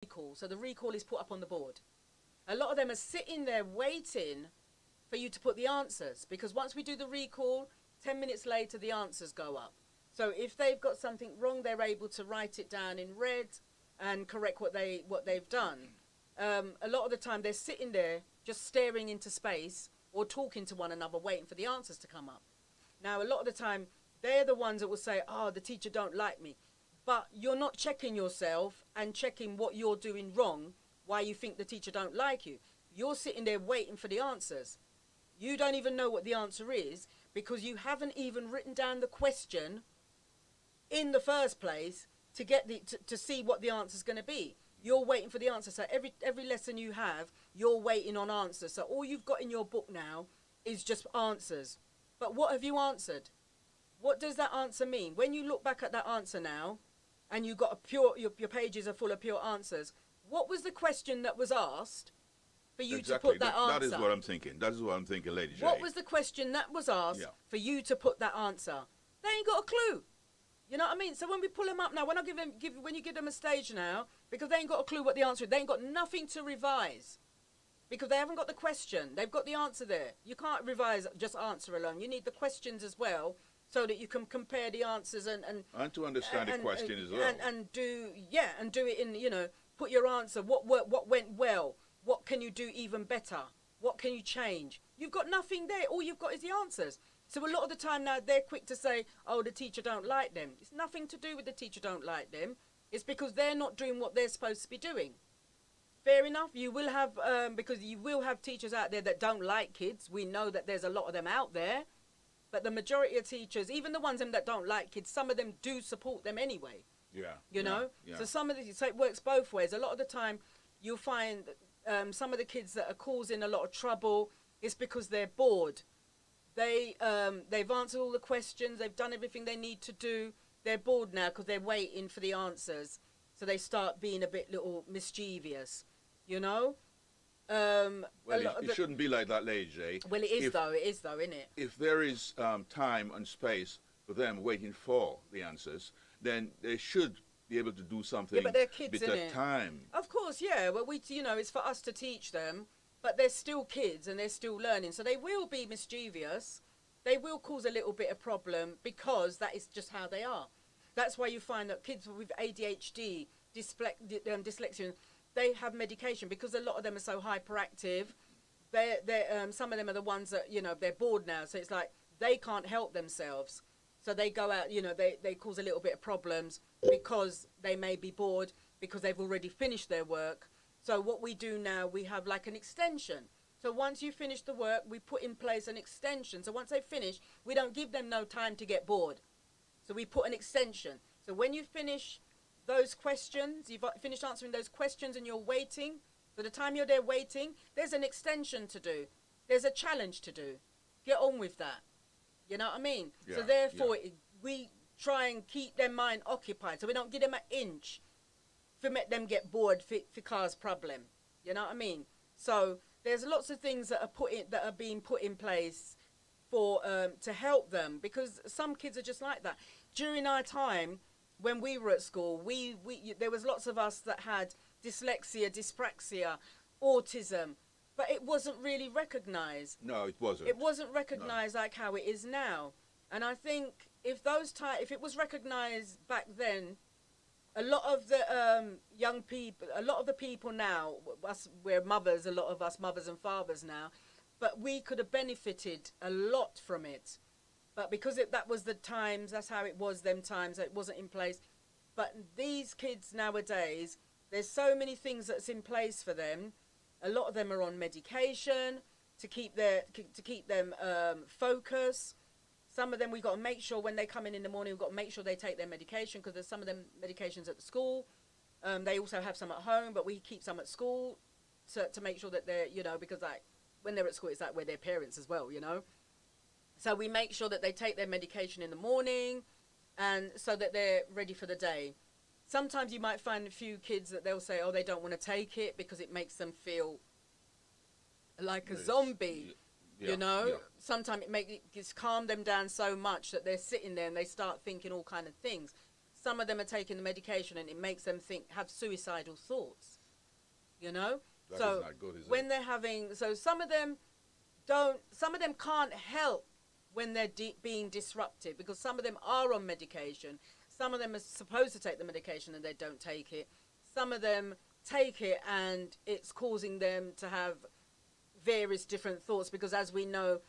recall. So the recall is put up on the board. A lot of them are sitting there waiting for you to put the answers, because once we do the recall, 10 minutes later the answers go up. So if they've got something wrong, they're able to write it down in red and correct what they've done. A lot of the time they're sitting there just staring into space or talking to one another, waiting for the answers to come up. Now, a lot of the time, they're the ones that will say, oh, the teacher don't like me. But you're not checking yourself and checking what you're doing wrong, why you think the teacher don't like you. You're sitting there waiting for the answers. You don't even know what the answer is because you haven't even written down the question in the first place to get to see what the answer's going to be. You're waiting for the answer. So every lesson you have, you're waiting on answers. So all you've got in your book now is just answers. But what have you answered? What does that answer mean? When you look back at that answer now, and you got your pages are full of pure answers, what was the question that was asked for you to put that answer? That is what I'm thinking. That is what I'm thinking, Lady J. What was the question that was asked for you to put that answer? They ain't got a clue. You know what I mean? So when we pull them up now, when you give them a stage now, because they ain't got a clue what the answer is, they ain't got nothing to revise. Because they haven't got the question. They've got the answer there. You can't revise just answer alone. You need the questions as well, so that you can compare the answers and to understand the question as well. And do it in, you know, put your answer, what worked, what went well, what can you do even better, what can you change. You've got nothing there. All you've got is the answers. So a lot of the time now they're quick to say, oh, the teacher don't like them. It's nothing to do with the teacher don't like them. It's because they're not doing what they're supposed to be doing. Fair enough. You will have, because you will have teachers out there that don't like kids. We know that there's a lot of them out there. But the majority of teachers, even the ones that don't like kids, some of them do support them anyway. Yeah. You know? Yeah. So so it works both ways. A lot of the time you'll find some of the kids that are causing a lot of trouble is because they're bored. They've answered all the questions. They've done everything they need to do. They're bored now because they're waiting for the answers. So they start being a bit little mischievous, you know? Well, it shouldn't be like that, Lady J. Well, it is though, isn't it? If there is time and space for them waiting for the answers, then they should be able to do something. Yeah, but they're kids, with isn't that it? time. Of course, yeah. Well, it's for us to teach them, but they're still kids and they're still learning. So they will be mischievous. They will cause a little bit of problem because that is just how they are. That's why you find that kids with ADHD, dyslexia, they have medication because a lot of them are so hyperactive. Some of them are the ones that, you know, they're bored now. So it's like they can't help themselves. So they go out, you know, they cause a little bit of problems because they may be bored because they've already finished their work. So what we do now, we have like an extension. So once you finish the work, we put in place an extension. So once they finish, we don't give them no time to get bored. So we put an extension. So when you finish those questions, you've finished answering those questions and you're waiting, so the time you're there waiting, there's an extension to do. There's a challenge to do. Get on with that. You know what I mean? Yeah, so therefore, we try and keep their mind occupied. So we don't give them an inch to make them get bored for cause problem. You know what I mean? So there's lots of things that are being put in place for to help them, because some kids are just like that. During our time when we were at school, there was lots of us that had dyslexia, dyspraxia, autism, but it wasn't really recognised. No, it wasn't. It wasn't recognised like how it is now. And I think if it was recognised back then, a lot of the young people, a lot of the people now, we're mothers, a lot of us mothers and fathers now, but we could have benefited a lot from it. But because that was the times, that's how it was them times, it wasn't in place. But these kids nowadays, there's so many things that's in place for them. A lot of them are on medication to keep them focused. Some of them, we've got to make sure when they come in the morning, we've got to make sure they take their medication, because there's some of them medications at the school. They also have some at home, but we keep some at school to make sure that they're, you know, because like when they're at school, it's like we're their parents as well, you know. So we make sure that they take their medication in the morning, and so that they're ready for the day. Sometimes you might find a few kids that they'll say, oh, they don't want to take it because it makes them feel like a zombie. Yeah, you know, yeah. Sometimes it calm them down so much that they're sitting there and they start thinking all kind of things. some of them are taking the medication and it makes them have suicidal thoughts, you know? That So is not good, is when it? they're having, so some of them can't help when they're being disrupted, because some of them are on medication. Some of them are supposed to take the medication and they don't take it. Some of them take it and it's causing them to have various different thoughts, because as we know,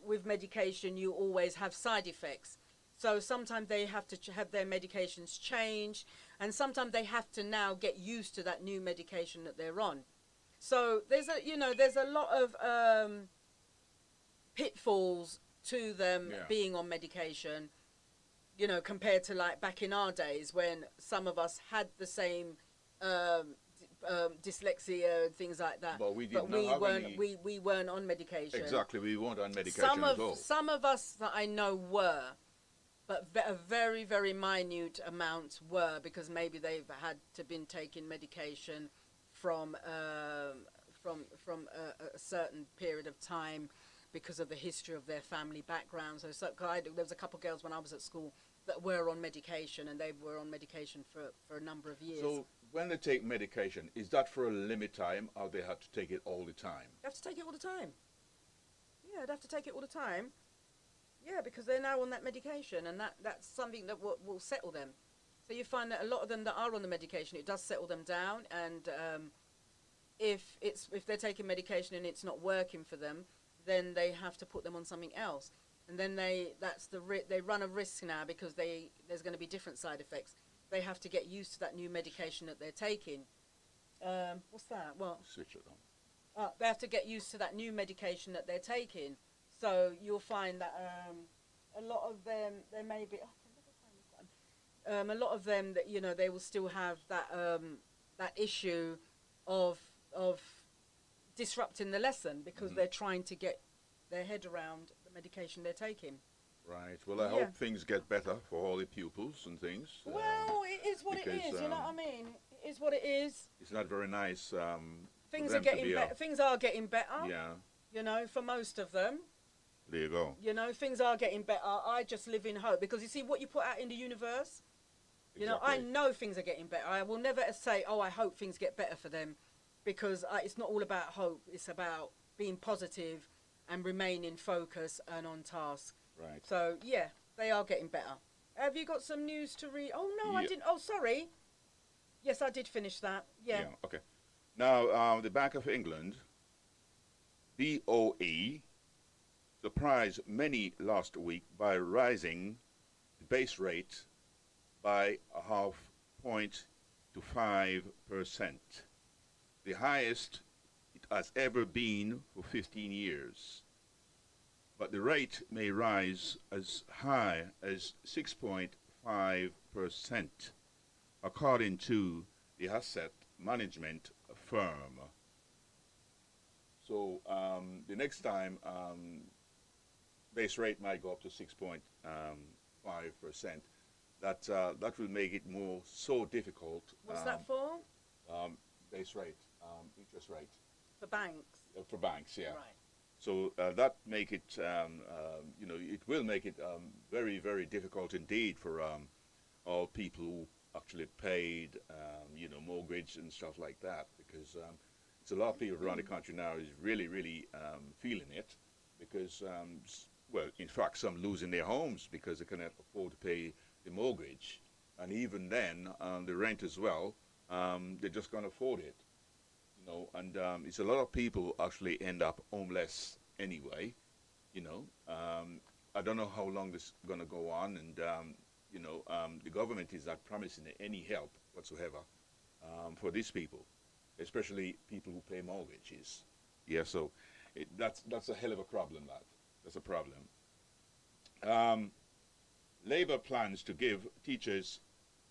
with medication you always have side effects. So sometimes they have to have their medications changed, and sometimes they have to now get used to that new medication that they're on. So there's a lot of pitfalls to them Yeah. being on medication, compared to like back in our days when some of us had the same dyslexia and things like that. But we did not have weren't any- we weren't on medication. Exactly, we weren't on medication at all. Some of us that I know were, but a very, very minute amount were, because maybe they've had to been taking medication from a certain period of time because of the history of their family background. So there was a couple of girls when I was at school that were on medication, and they were on medication for a number of years. So when they take medication, is that for a limit time, or they have to take it all the time? They have to take it all the time. Yeah, they have to take it all the time. Yeah, because they're now on that medication, and that's something that will settle them. So you find that a lot of them that are on the medication, it does settle them down, and if they're taking medication and it's not working for them, then they have to put them on something else. And then they run a risk now, because there's going to be different side effects. They have to get used to that new medication that they're taking. What's that? Well, Switch it on. they have to get used to that new medication that they're taking. So you'll find that a lot of them, there may be, a lot of them that they will still have that issue of disrupting the lesson, because they're trying to get their head around the medication they're taking. Right. Well, I Yeah. hope things get better for all the pupils and things. Well, it is what it because, is. You know what I mean? It is what it is. It's not very nice. Things for are them to getting be better. Things are getting better. Yeah. For most of them. There you go. Things are getting better. I just live in hope, because you see what you put out in the universe. I Exactly. know things are getting better. I will never say, "Oh, I hope things get better for them," because it's not all about hope. It's about being positive and remaining focused and on task. Right. So yeah, they are getting better. Have you got some news to read? Oh no, I Yeah. didn't. Oh, sorry. Yes, I did finish that. Yeah. Okay. Now, the Bank of England, BOE, surprised many last week by rising the base rate by a half point to 5%, the highest it has ever been for 15 years. But the rate may rise as high as 6.5%, according to the asset management firm. So the next time, base rate might go up to 6.5%. That will make it so difficult. What's that for? Base rate, interest rate For banks. for banks. Yeah. Right. So that make it, it will make it very, very difficult indeed for all people who actually paid, mortgage and stuff like that, because it's a lot of people around the country now is really, really feeling it, because, in fact, some losing their homes because they cannot afford to pay the mortgage, and even then, the rent as well, they just can't afford it. And it's a lot of people actually end up homeless anyway. I don't know how long this is going to go on, and the government is not promising any help whatsoever for these people, especially people who pay mortgages. Yeah, so that's a hell of a problem. That's a problem. Labour plans to give teachers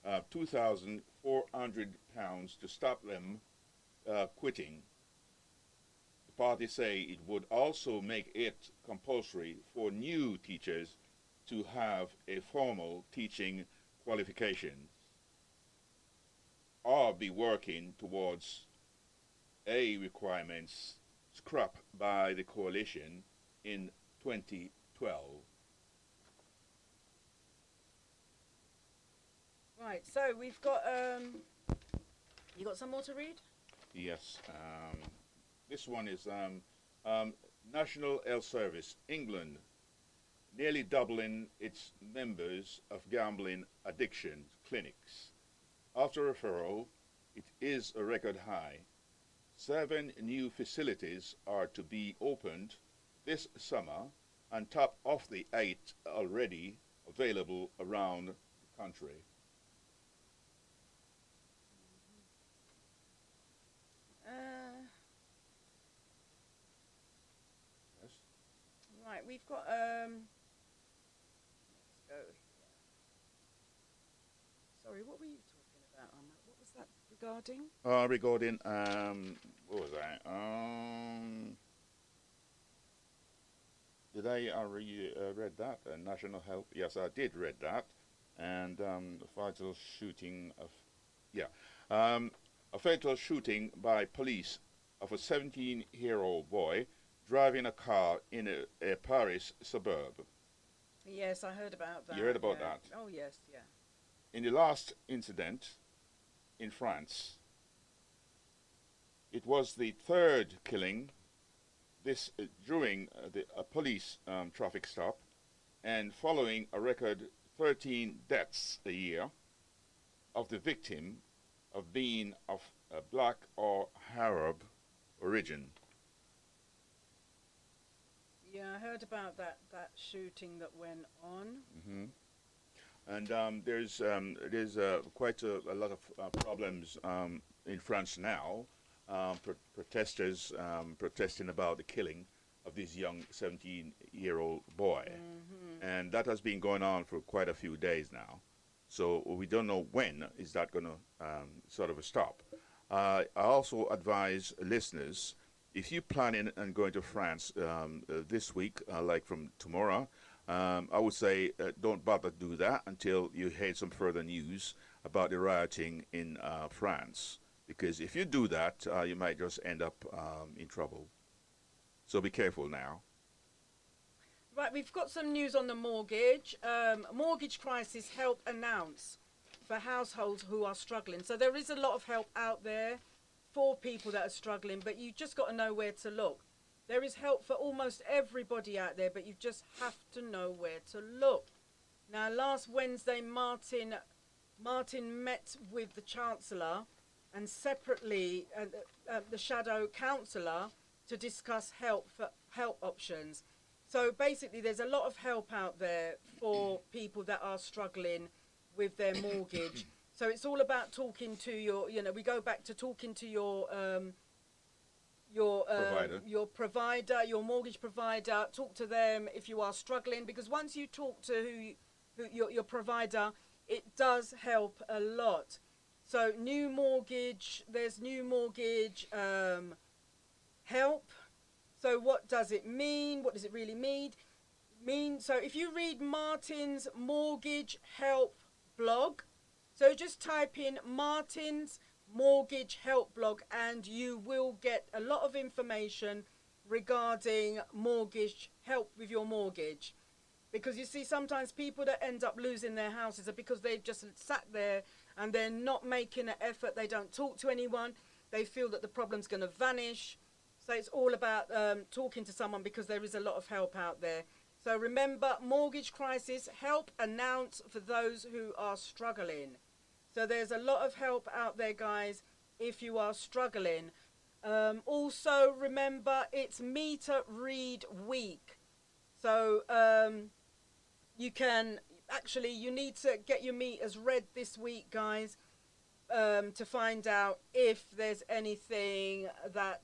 £2,400 to stop them quitting. The party say it would also make it compulsory for new teachers to have a formal teaching qualification, or be working towards a requirements scrapped by the coalition in 2012. Right. So we've got you got some more to read? Yes. This one is National Health Service, England, nearly doubling its members of gambling addiction clinics. After referral, it is a record high. 7 new facilities are to be opened this summer on top of the 8 already available around the country. Yes. Right. We've got let's go here. Sorry, what were you talking about, Ahmed? What was that regarding? Regarding what was that? Did I already read that? National Health. Yes, I did read that, and the fatal shooting of a fatal shooting by police of a 17-year-old boy driving a car in a Paris suburb. Yes, I heard about that. You heard about yeah. that? Oh yes, yeah. In the last incident in France, it was the third killing this during a police traffic stop, and following a record 13 deaths a year of the victim of being of a black or Arab origin. Yeah, I heard about that shooting that went on. Hmm. And there's quite a lot of problems in France now. Protesters protesting about the killing of this young 17-year-old boy. And that has been going on for quite a few days now. So we don't know when is that going to sort of stop. I also advise listeners, if you're planning on going to France this week, like from tomorrow, I would say don't bother do that until you hear some further news about the rioting in France. Because if you do that, you might just end up in trouble. So be careful now. Right, we've got some news on the mortgage. Mortgage crisis help announced for households who are struggling. So there is a lot of help out there for people that are struggling, but you just got to know where to look. There is help for almost everybody out there, but you just have to know where to look. Now, last Wednesday, Martin met with the Chancellor and separately the Shadow Councillor to discuss help options. So basically, there's a lot of help out there for people that are struggling with their mortgage. So it's all about talking to we go back to talking to your provider, your mortgage provider. Talk to them if you are struggling, because once you talk to your provider, it does help a lot. So there's new mortgage help. So what does it mean? What does it really mean? So if you read Martin's mortgage help blog, so just type in Martin's mortgage help blog and you will get a lot of information regarding mortgage help with your mortgage. Because you see, sometimes people that end up losing their houses are because they've just sat there and they're not making an effort. They don't talk to anyone. They feel that the problem's going to vanish. So it's all about talking to someone, because there is a lot of help out there. So remember, mortgage crisis help announced for those who are struggling. So there's a lot of help out there, guys, if you are struggling. Also, remember, it's meter read week. So you need to get your meters read this week, guys, to find out if there's anything that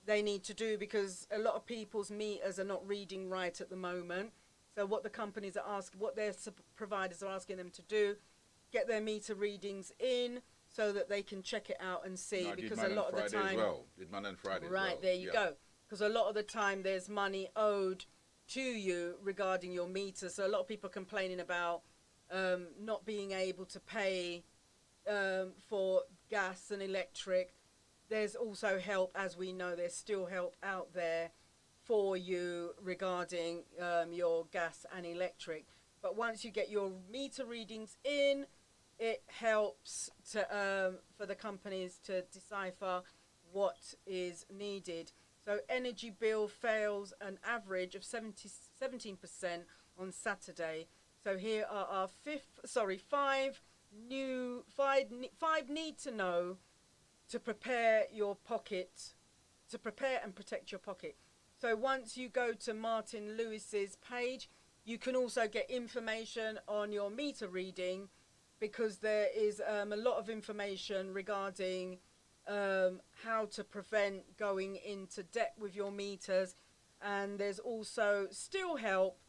they need to do, because a lot of people's meters are not reading right at the moment. So what the companies are asking, what their providers are asking them to do, get their meter readings in so that they can check it out and see. No, because a lot of the time, did Monday and Friday as right, well. there you go. Because a lot of the time there's money owed to you regarding your meter. So a lot of people are complaining about not being able to pay for gas and electric. There's also help, as we know, there's still help out there for you regarding your gas and electric. But once you get your meter readings in, it helps to for the companies to decipher what is needed. So energy bill fails an average of 17% on Saturday. So here are our five need to know to prepare your pocket, to prepare and protect your pocket. So once you go to Martin Lewis's page, you can also get information on your meter reading, because there is a lot of information regarding how to prevent going into debt with your meters. And there's also still help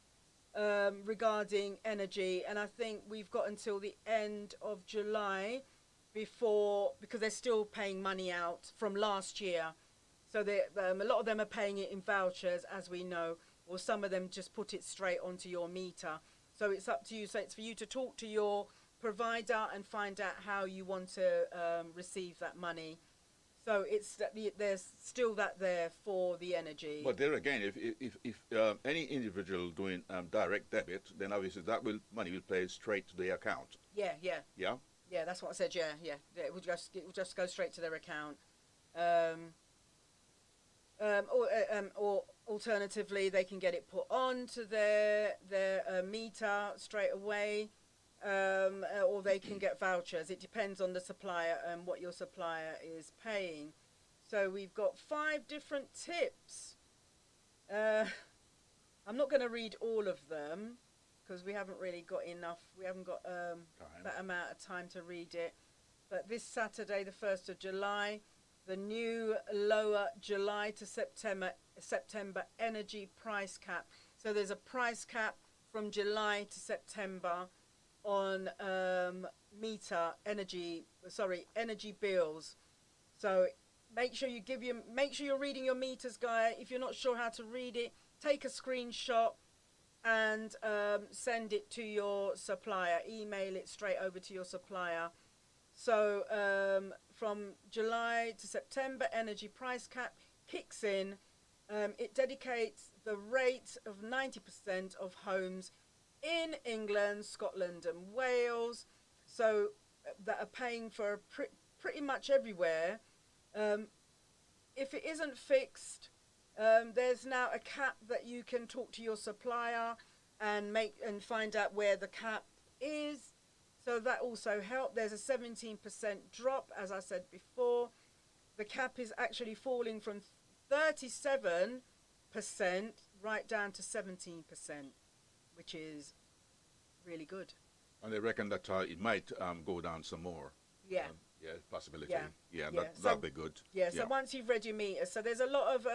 regarding energy. And I think we've got until the end of July before, because they're still paying money out from last year. So a lot of them are paying it in vouchers, as we know, or some of them just put it straight onto your meter. So it's up to you. So it's for you to talk to your provider and find out how you want to receive that money. So it's that there's still that there for the energy. But there again, if any individual doing direct debit, then obviously that money will play straight to their account. Yeah. Yeah. That's what I said. Yeah. It will just go straight to their account. Or alternatively, they can get it put on to their meter straight away, or they can get vouchers. It depends on the supplier and what your supplier is paying. So we've got 5 different tips. I'm not going to read all of them because we haven't really got enough. We haven't got that amount of time to read it. But this Saturday, the 1st of July, the new lower July to September energy price cap. So there's a price cap from July to September on energy bills. So make sure you're reading your meters guide. If you're not sure how to read it, take a screenshot and send it to your supplier. Email it straight over to your supplier. So from July to September, energy price cap kicks in. It dedicates the rate of 90% of homes in England, Scotland and Wales, so that are paying for pretty much everywhere. If it isn't fixed, there's now a cap that you can talk to your supplier and find out where the cap is. So that also helped. There's a 17% drop, as I said before. The cap is actually falling from 37% right down to 17%, which is really good. And they reckon that it might go down some more. Yeah. Possibility. Yeah. That'd be good. So once you've read your meter, so there's a lot of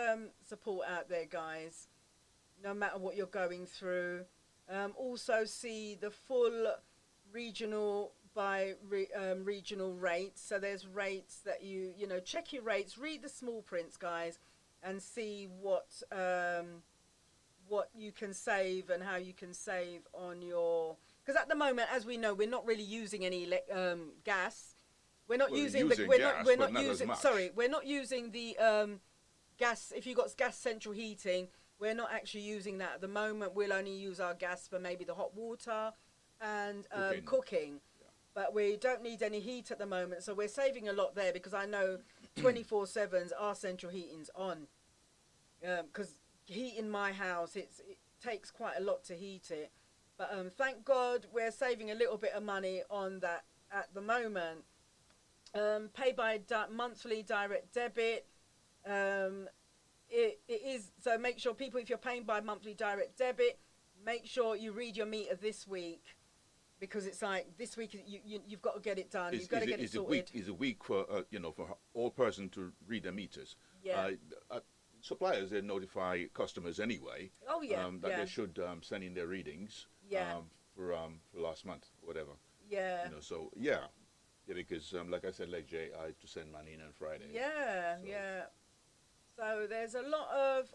support out there, guys, no matter what you're going through. Also see the full regional regional rates. So there's rates that you check your rates, read the small prints, guys, and see what you can save and how you can save on your, because at the moment, as we know, we're not really using any gas. We're not using the gas. If you've got gas central heating, we're not actually using that at the moment. We'll only use our gas for maybe the hot water and cooking. Yeah. But we don't need any heat at the moment, so we're saving a lot there, because I know 24/7s our central heating's on, because heating my house, it takes quite a lot to heat it. But thank God we're saving a little bit of money on that at the moment. Pay by monthly direct debit. It is, so make sure people, if you're paying by monthly direct debit, make sure you read your meter this week, because it's like this week you've got to get it done. You've got to get it sorted. Is a week for for all person to read their meters. Yeah. Suppliers, they notify customers anyway. Oh yeah. That they should send in their readings. Yeah. For last month, whatever. Yeah. So yeah, because like I said, like Jay, I had to send money in on Friday. Yeah. So. Yeah. So there's a lot of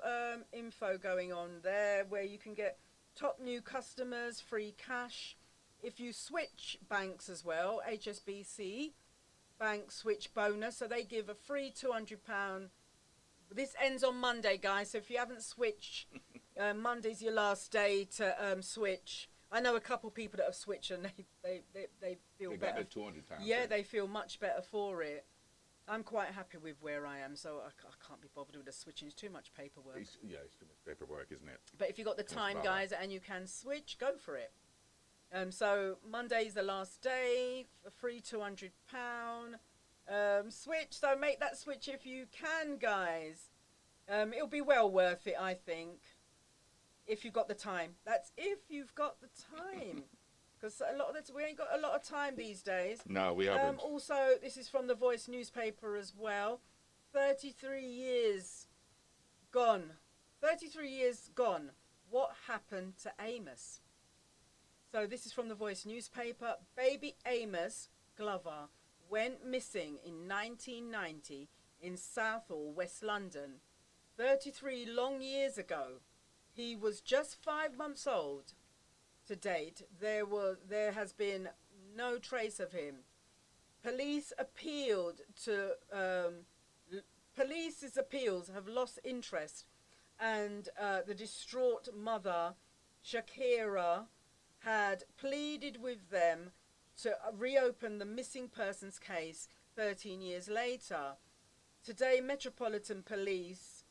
info going on there where you can get top new customers, free cash. If you switch banks as well, HSBC bank switch bonus, so they give a free £200. This ends on Monday, guys, so if you haven't switched, Monday's your last day to switch. I know a couple people that have switched and they feel They got better. the 200 times. Yeah, they feel much better for it. I'm quite happy with where I am, so I can't be bothered with the switching. It's too much paperwork. It's too much paperwork, isn't it? But if you've got the That's time, bother. guys, and you can switch, go for it. So Monday's the last day, a free £200 switch. So make that switch if you can, guys. It'll be well worth it, I think, if you've got the time. That's if you've got the time, because we ain't got a lot of time these days. No, we haven't. Also, this is from the Voice newspaper as well. 33 years gone. 33 years gone. What happened to Amos? So this is from the Voice newspaper. Baby Amos Glover went missing in 1990 in Southall, West London. 33 long years ago. He was just 5 months old. To date, there has been no trace of him. Police's appeals have lost interest, and the distraught mother, Shakira, had pleaded with them to reopen the missing persons case 13 years later. Today, Metropolitan Police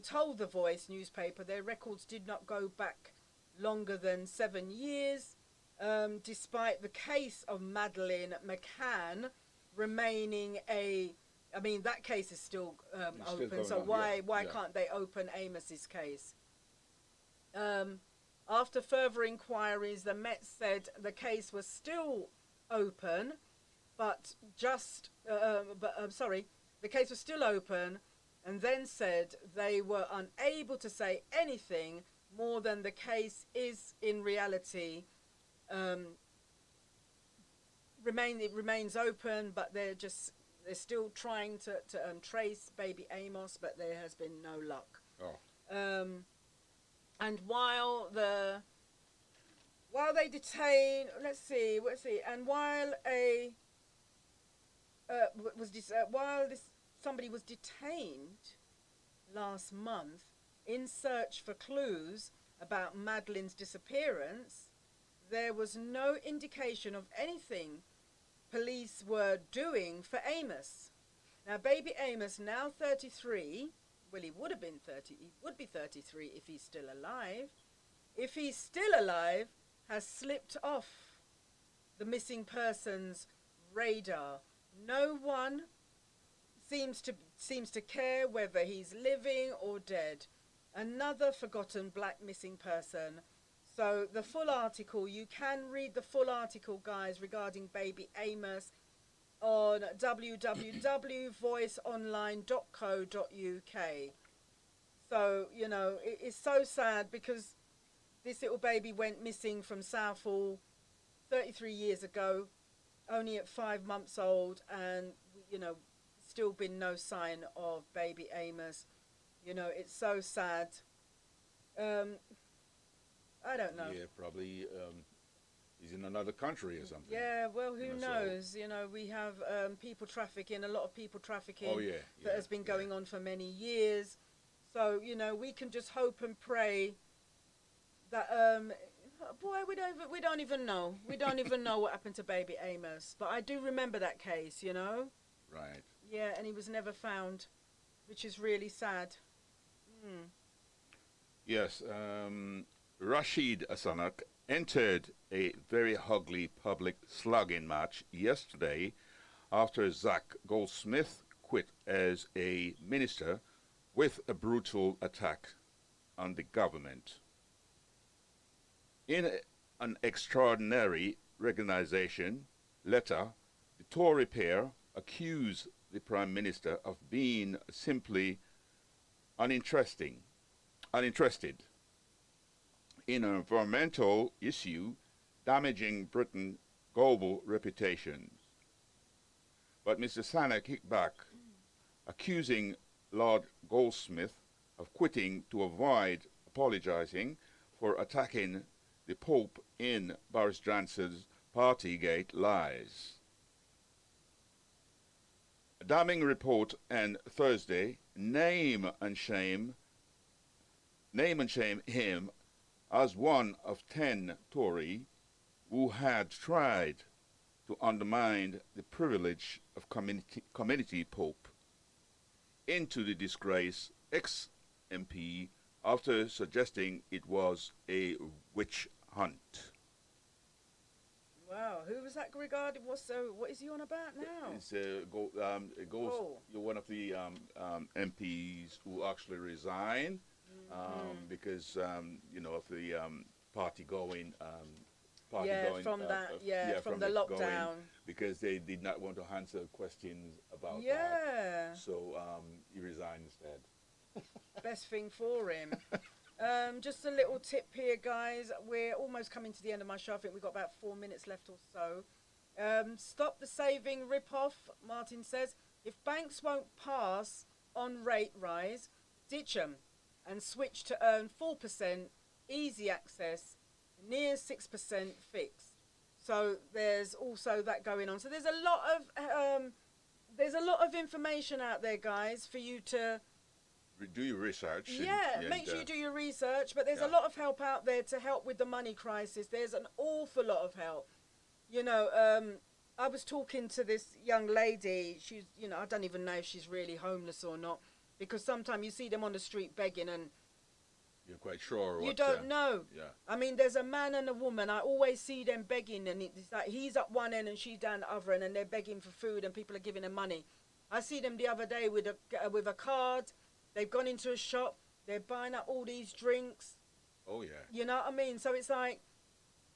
told the Voice newspaper their records did not go back longer than 7 years, despite the case of Madeleine McCann remaining that case is still open, so why can't they open Amos's case? After further inquiries, the Met said the case was still open, the case was still open, and then said they were unable to say anything more than the case is in reality. It remains open, but they're still trying to trace baby Amos, but there has been no luck. And while they detain, somebody was detained last month in search for clues about Madeleine's disappearance, there was no indication of anything police were doing for Amos. Now, baby Amos, now 33, well, he would be 33 if he's still alive. If he's still alive, has slipped off the missing persons radar. No one seems to care whether he's living or dead. Another forgotten black missing person. So the full article, you can read the full article, guys, regarding baby Amos on www.voiceonline.co.uk. So, it's so sad because this little baby went missing from Southall 33 years ago, only at 5 months old, and, still been no sign of baby Amos. It's so sad. I don't know. Yeah, probably he's in another country or something. Yeah, well, who knows? We have a lot of people trafficking that has been going on for many years. So, we can just hope and pray that, we don't even know. We don't even know what happened to baby Amos. But I do remember that case, Right. Yeah, and he was never found, which is really sad. Yes, Rashid Sunak entered a very ugly public slugging match yesterday after Zach Goldsmith quit as a minister with a brutal attack on the government. In an extraordinary resignation letter, the Tory pair accused the Prime Minister of being simply uninterested in an environmental issue damaging Britain's global reputation. But Mr. Sunak hit back, accusing Lord Goldsmith of quitting to avoid apologising for attacking the Pope in Boris Johnson's Partygate lies. A damning report on Thursday name and shame him as one of 10 Tory who had tried to undermine the privilege of community pope into the disgrace ex-MP after suggesting it was a witch hunt. Wow, who was that regarding? What is he on about now? It goes. Oh. You're one of the MPs who actually resigned because of the party going. From the lockdown. Because they did not want to answer questions about that. Yeah. So he resigned instead. Best thing for him. Just a little tip here, guys. We're almost coming to the end of my show. I think we've got about 4 minutes left or so. Stop the saving rip-off, Martin says. If banks won't pass on rate rise, ditch them and switch to earn 4%, easy access, near 6% fixed. So there's also that going on. So there's a lot of information out there, guys, for you to do your research. Make sure you do your research. But there's a lot of help out there to help with the money crisis. There's an awful lot of help. I was talking to this young lady. She's, I don't even know if she's really homeless or not, because sometimes you see them on the street begging and you're quite sure. You don't know. Yeah. I mean, there's a man and a woman. I always see them begging, and it's like he's up one end and she's down the other end, and they're begging for food, and people are giving them money. I see them the other day with a card. They've gone into a shop. They're buying up all these drinks. Oh yeah. You know what I mean? So it's like,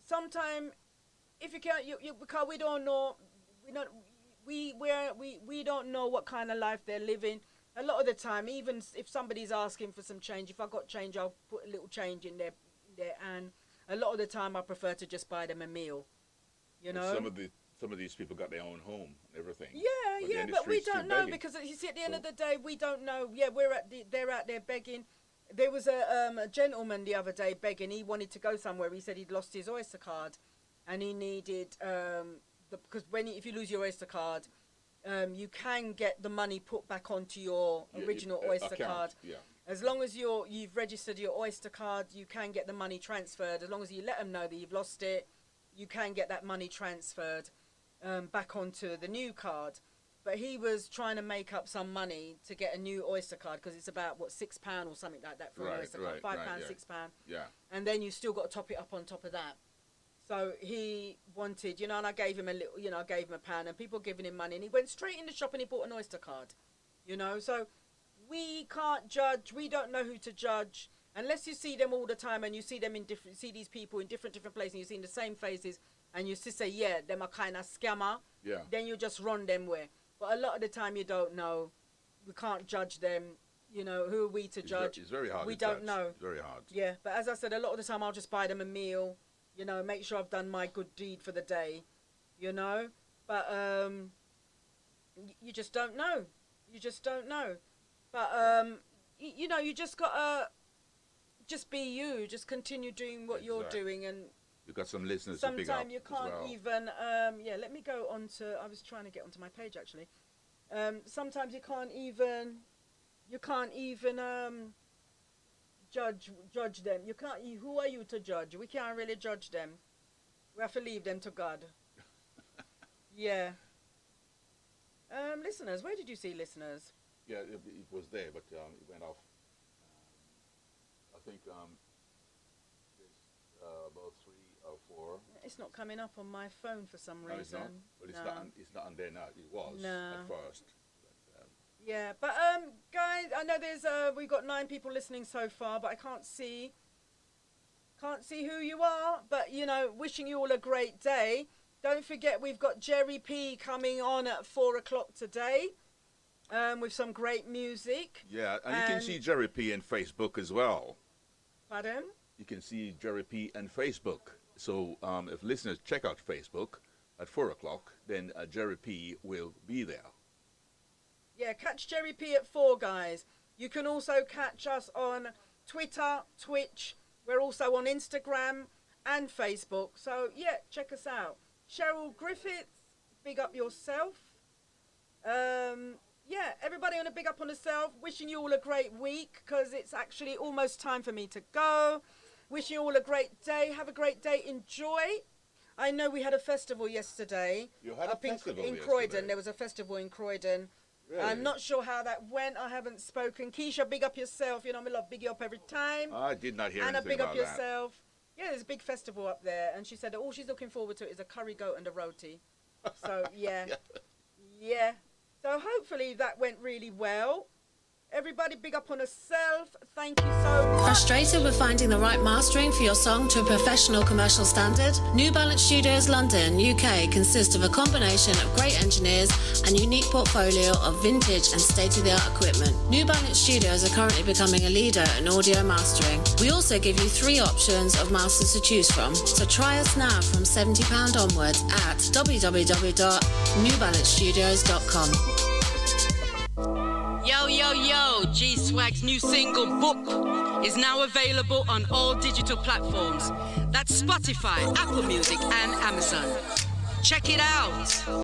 sometimes if you can't, because we don't know, we don't know what kind of life they're living. A lot of the time, even if somebody's asking for some change, if I got change, I'll put a little change in there, and a lot of the time, I prefer to just buy them a meal. Some of these people got their own home and everything. But we don't know, because you see, at the end of the day, we don't know. Yeah, they're out there begging. There was a gentleman the other day begging. He wanted to go somewhere. He said he'd lost his Oyster card, and he needed because if you lose your Oyster card, you can get the money put back onto your original Oyster card. Yeah. As long as you've registered your Oyster card, you can get the money transferred. As long as you let them know that you've lost it, you can get that money transferred back onto the new card. But he was trying to make up some money to get a new Oyster card, because it's about £6 or something like that for an Oyster card. £5, £6. Yeah. And then you still got to top it up on top of that. So he wanted, and I gave him a little, I gave him £1, and people giving him money, and he went straight in the shop and he bought an Oyster card, So we can't judge. We don't know who to judge unless you see them all the time, and you see them see these people in different places, and you see the same faces, and you just say, yeah, them are kind of scammer. Yeah. Then you just run them way. But a lot of the time you don't know. We can't judge them. Who are we to judge? It's very hard. We don't know. It's very hard. Yeah, but as I said, a lot of the time I'll just buy them a meal. Make sure I've done my good deed for the day, But you just don't know. You just don't know. But you just gotta just be you. Just continue doing what you're doing, and you've got some listeners to pick up. Sometimes you can't even. Let me go on to. I was trying to get onto my page actually. Sometimes you can't even. Judge them. You can't. Who are you to judge? We can't really judge them. We have to leave them to God. Yeah. Listeners, where did you see listeners? Yeah, it was there, but it went off. I think there's about 3 or 4. It's not coming up on my phone for some reason. It's not. But it's not on there now. It was at first. Yeah, but guys, I know we've got 9 people listening so far, but I can't see who you are. But wishing you all a great day. Don't forget, we've got Jerry P coming on at 4:00 today, with some great music. Yeah, and you can see Jerry P on Facebook as well. Pardon? You can see Jerry P on Facebook. So if listeners check out Facebook at 4:00, then Jerry P will be there. Yeah, catch Jerry P at 4, guys. You can also catch us on Twitter, Twitch. We're also on Instagram and Facebook. So, yeah, check us out. Cheryl Griffiths, big up yourself. Everybody on a big up on yourself. Wishing you all a great week, because it's actually almost time for me to go. Wishing you all a great day. Have a great day. Enjoy. I know we had a festival yesterday. You had a festival in yesterday? Croydon. There was a festival in Croydon. Really? I'm not sure how that went. I haven't spoken. Keisha, big up yourself. You know, I love big you up every time. I did not hear Anna, anything big up about that. yourself. Yeah, there's a big festival up there, and she said that all she's looking forward to is a curry goat and a roti. So yeah, yeah. So hopefully that went really well. Everybody big up on herself. Thank you so much. Frustrated with finding the right mastering for your song to a professional commercial standard? New Balance Studios London, UK consists of a combination of great engineers and unique portfolio of vintage and state-of-the-art equipment. New Balance Studios are currently becoming a leader in audio mastering. We also give you 3 options of masters to choose from. So try us now from £70 onwards at www.newbalancestudios.com. Yo, yo, yo, G-Swag's new single, Book, is now available on all digital platforms. That's Spotify, Apple Music, and Amazon. Check it out.